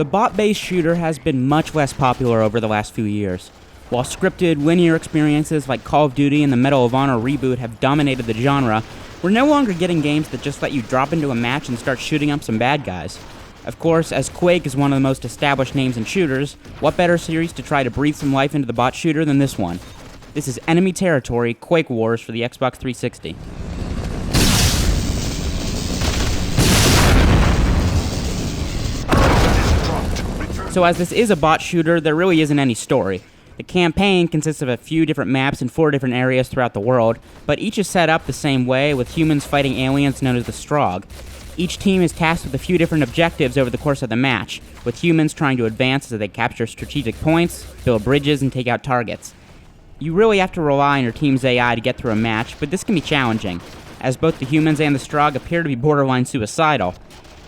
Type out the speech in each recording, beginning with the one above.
The bot-based shooter has been much less popular over the last few years. While scripted, linear experiences like Call of Duty and the Medal of Honor reboot have dominated the genre, we're no longer getting games that just let you drop into a match and start shooting up some bad guys. Of course, as Quake is one of the most established names in shooters, what better series to try to breathe some life into the bot shooter than this one? This is Enemy Territory Quake Wars for the Xbox 360. So as this is a bot shooter, there really isn't any story. The campaign consists of a few different maps in 4 different areas throughout the world, but each is set up the same way, with humans fighting aliens known as the Strogg. Each team is tasked with a few different objectives over the course of the match, with humans trying to advance as they capture strategic points, build bridges, and take out targets. You really have to rely on your team's AI to get through a match, but this can be challenging, as both the humans and the Strogg appear to be borderline suicidal.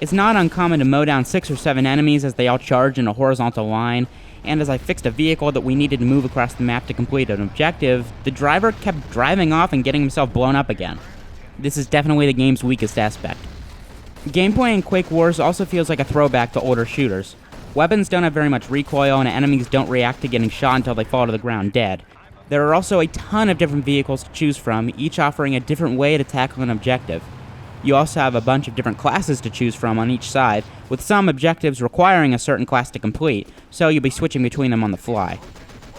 It's not uncommon to mow down 6 or 7 enemies as they all charge in a horizontal line, and as I fixed a vehicle that we needed to move across the map to complete an objective, the driver kept driving off and getting himself blown up again. This is definitely the game's weakest aspect. Gameplay in Quake Wars also feels like a throwback to older shooters. Weapons don't have very much recoil, and enemies don't react to getting shot until they fall to the ground dead. There are also a ton of different vehicles to choose from, each offering a different way to tackle an objective. You also have a bunch of different classes to choose from on each side, with some objectives requiring a certain class to complete, so you'll be switching between them on the fly.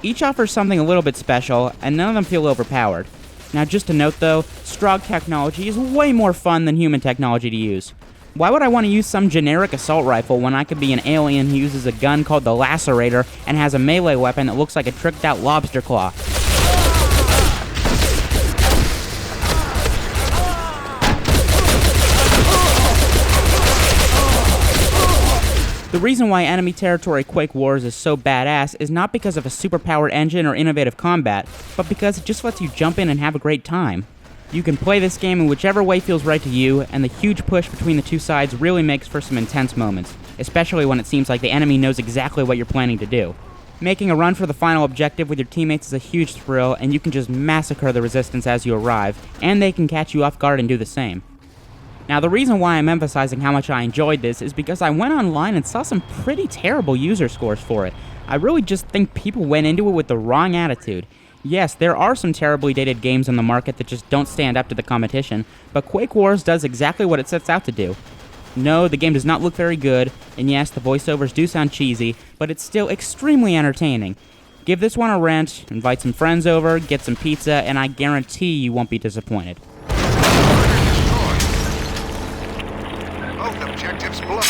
Each offers something a little bit special, and none of them feel overpowered. Now just a note though, Strogg technology is way more fun than human technology to use. Why would I want to use some generic assault rifle when I could be an alien who uses a gun called the Lacerator and has a melee weapon that looks like a tricked out lobster claw? The reason why Enemy Territory Quake Wars is so badass is not because of a superpowered engine or innovative combat, but because it just lets you jump in and have a great time. You can play this game in whichever way feels right to you, and the huge push between the two sides really makes for some intense moments, especially when it seems like the enemy knows exactly what you're planning to do. Making a run for the final objective with your teammates is a huge thrill, and you can just massacre the resistance as you arrive, and they can catch you off guard and do the same. Now, the reason why I'm emphasizing how much I enjoyed this is because I went online and saw some pretty terrible user scores for it. I really just think people went into it with the wrong attitude. Yes, there are some terribly dated games on the market that just don't stand up to the competition, but Quake Wars does exactly what it sets out to do. No, the game does not look very good, and yes, the voiceovers do sound cheesy, but it's still extremely entertaining. Give this one a rent, invite some friends over, get some pizza, and I guarantee you won't be disappointed. Both objectives blown.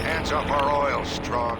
Hands off our oil, Strogg.